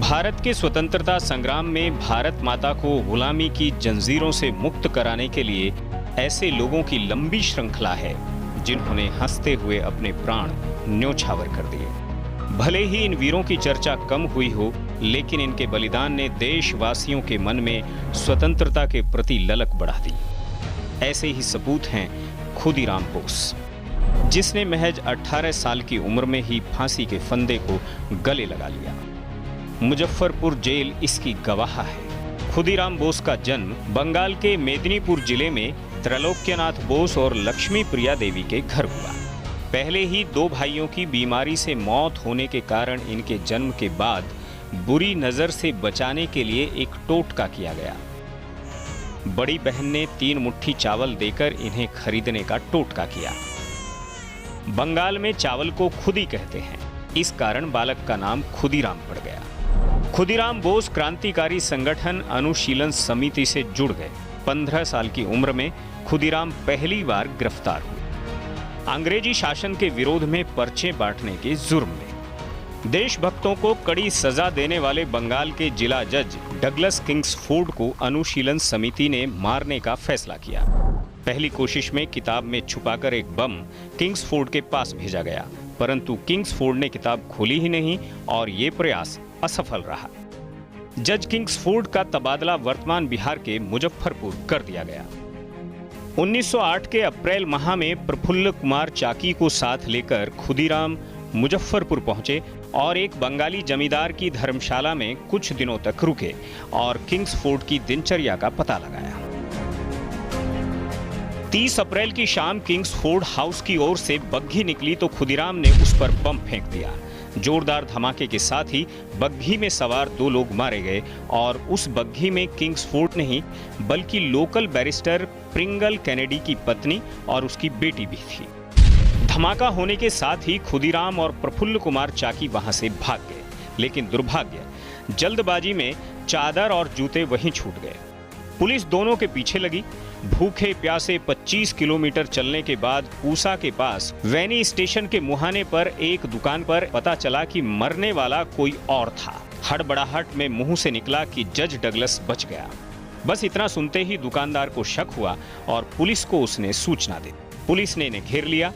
भारत के स्वतंत्रता संग्राम में भारत माता को गुलामी की जंजीरों से मुक्त कराने के लिए ऐसे लोगों की लंबी श्रृंखला है जिन्होंने हंसते हुए अपने प्राण न्योछावर कर दिए। भले ही इन वीरों की चर्चा कम हुई हो, लेकिन इनके बलिदान ने देशवासियों के मन में स्वतंत्रता के प्रति ललक बढ़ा दी। ऐसे ही सपूत हैं खुदीराम बोस, जिसने महज 18 साल की उम्र में ही फांसी के फंदे को गले लगा लिया। मुजफ्फरपुर जेल इसकी गवाह है। खुदीराम बोस का जन्म बंगाल के मेदिनीपुर जिले में त्रैलोक्यनाथ बोस और लक्ष्मी प्रिया देवी के घर हुआ। पहले ही 2 भाइयों की बीमारी से मौत होने के कारण इनके जन्म के बाद बुरी नजर से बचाने के लिए एक टोटका किया गया। बड़ी बहन ने 3 मुट्ठी चावल देकर इन्हें खरीदने का टोटका किया। बंगाल में चावल को खुदी कहते हैं, इस कारण बालक का नाम खुदीराम पड़ गया। खुदीराम बोस क्रांतिकारी संगठन अनुशीलन समिति से जुड़ गए। 15 साल की उम्र में खुदीराम पहली बार गिरफ्तार हुए, अंग्रेजी शासन के विरोध में पर्चे बांटने के जुर्म में। देशभक्तों को कड़ी सजा देने वाले बंगाल के जिला जज डगलस किंग्सफोर्ड को अनुशीलन समिति ने मारने का फैसला किया। पहली कोशिश में किताब में छुपाकर एक बम किंग्सफोर्ड के पास भेजा गया, परंतु किंग्सफोर्ड ने किताब खोली ही नहीं और ये प्रयास असफल रहा। जज किंग्सफोर्ड का तबादला वर्तमान बिहार के मुजफ्फरपुर कर दिया गया। 1908 के अप्रैल माह में प्रफुल्ल कुमार चाकी को साथ लेकर खुदीराम मुजफ्फरपुर पहुंचे और एक बंगाली जमींदार की धर्मशाला में कुछ दिनों तक रुके और किंग्सफोर्ड की दिनचर्या का पता लगाया। 30 अप्रैल की शाम किंग्सफोर्ड हाउस की ओर से बग्घी निकली तो खुदीराम ने उस पर बम फेंक दिया। जोरदार धमाके के साथ ही बग्घी में सवार 2 लोग मारे गए और उस बग्घी में किंग्सफोर्ड नहीं बल्कि लोकल बैरिस्टर प्रिंगल कैनेडी की पत्नी और उसकी बेटी भी थी। धमाका होने के साथ ही खुदीराम और प्रफुल्ल कुमार चाकी वहां से भाग गए, लेकिन दुर्भाग्य, जल्दबाजी में चादर और जूते वहीं छूट गए। पुलिस दोनों के पीछे लगी। भूखे प्यासे 25 किलोमीटर चलने के बाद पूसा के पास वैनी स्टेशन के मुहाने पर एक दुकान पर पता चला कि मरने वाला कोई और था। हड़बड़ाहट में मुंह से निकला कि जज डगलस बच गया। बस इतना सुनते ही दुकानदार को शक हुआ और पुलिस को उसने सूचना दी। पुलिस ने इन्हें घेर लिया।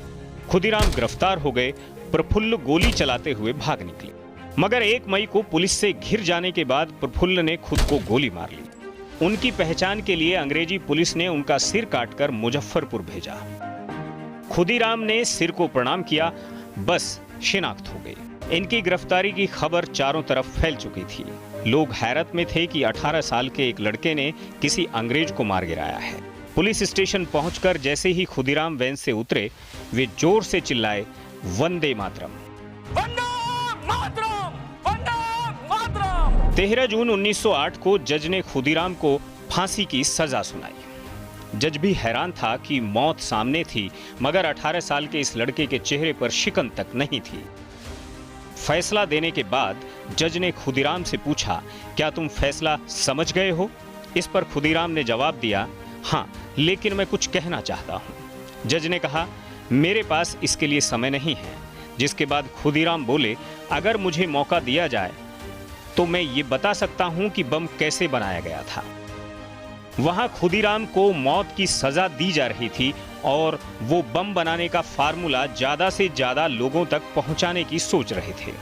खुदीराम गिरफ्तार हो गए। प्रफुल्ल गोली चलाते हुए भाग निकले, मगर 1 मई को पुलिस से घिर जाने के बाद प्रफुल्ल ने खुद को गोली मार ली। उनकी पहचान के लिए अंग्रेजी पुलिस ने उनका सिर काटकर मुजफ्फरपुर भेजा। खुदीराम ने सिर को प्रणाम किया, बस शिनाख्त हो गई। इनकी गिरफ्तारी की खबर चारों तरफ फैल चुकी थी। लोग हैरत में थे कि 18 साल के एक लड़के ने किसी अंग्रेज को मार गिराया है। पुलिस स्टेशन पहुंचकर जैसे ही खुदीराम वैन से उतरे, वे जोर से चिल्लाए, वंदे मातरम। 13 जून 1908 को जज ने खुदीराम को फांसी की सजा सुनाई। जज भी हैरान था कि मौत सामने थी, मगर 18 साल के इस लड़के के चेहरे पर शिकन तक नहीं थी। फैसला देने के बाद जज ने खुदीराम से पूछा, क्या तुम फैसला समझ गए हो? इस पर खुदीराम ने जवाब दिया, हाँ, लेकिन मैं कुछ कहना चाहता हूं। जज ने कहा, मेरे पास इसके लिए समय नहीं है। जिसके बाद खुदीराम बोले, अगर मुझे मौका दिया जाए तो मैं ये बता सकता हूं कि बम कैसे बनाया गया था। वहां खुदीराम को मौत की सजा दी जा रही थी और वो बम बनाने का फार्मूला ज्यादा से ज्यादा लोगों तक पहुंचाने की सोच रहे थे।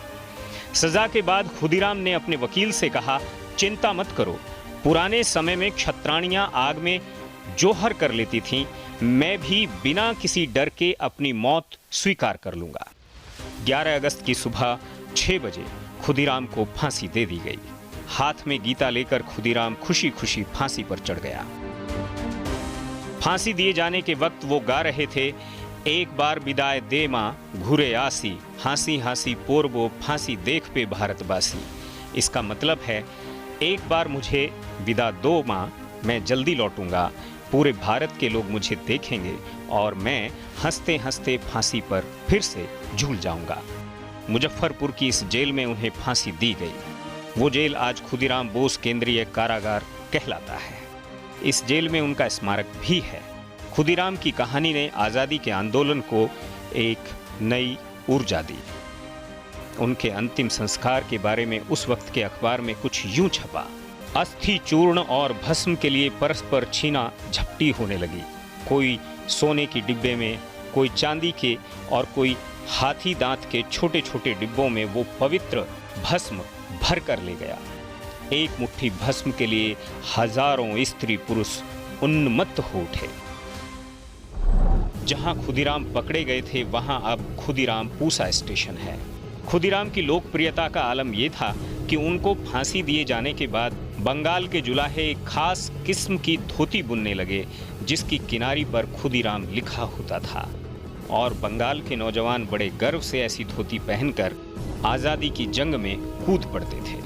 सजा के बाद खुदीराम ने अपने वकील से कहा, चिंता मत करो, पुराने समय में क्षत्राणियां आग में जोहर कर लेती थीं, मैं भी बिना किसी डर के अपनी मौत स्वीकार कर लूंगा। 11 अगस्त की सुबह 6 बजे खुदीराम को फांसी दे दी गई। हाथ में गीता लेकर खुदीराम खुशी खुशी फांसी पर चढ़ गया। फांसी दिए जाने के वक्त वो गा रहे थे, एक बार विदाई दे माँ घुरे आसी, हांसी हांसी पोरबो फांसी देख पे भारतवासी। इसका मतलब है, एक बार मुझे विदा दो माँ, मैं जल्दी लौटूंगा, पूरे भारत के लोग मुझे देखेंगे और मैं हंसते हंसते फांसी पर फिर से झूल जाऊंगा। मुजफ्फरपुर की इस जेल में उन्हें फांसी दी गई। वो जेल आज खुदीराम बोस केंद्रीय कारागार कहलाता है। इस जेल में उनका स्मारक भी है। खुदीराम की कहानी ने आज़ादी के आंदोलन को एक नई ऊर्जा दी। उनके अंतिम संस्कार के बारे में उस वक्त के अखबार में कुछ यूं छपा: अस्थि चूर्ण और भस्म के लिए परस्पर छीना झपटी होने लगी। कोई सोने की डिब्बे में, कोई चांदी के और कोई हाथी दांत के छोटे छोटे डिब्बों में वो पवित्र भस्म भर कर ले गया। एक मुट्ठी भस्म के लिए हजारों स्त्री पुरुष उन्मत्त हो उठे। जहां खुदीराम पकड़े गए थे वहां अब खुदीराम पूसा स्टेशन है। खुदीराम की लोकप्रियता का आलम यह था कि उनको फांसी दिए जाने के बाद बंगाल के जुलाहे एक खास किस्म की धोती बुनने लगे, जिसकी किनारी पर खुदीराम लिखा होता था, और बंगाल के नौजवान बड़े गर्व से ऐसी धोती पहनकर आज़ादी की जंग में कूद पड़ते थे।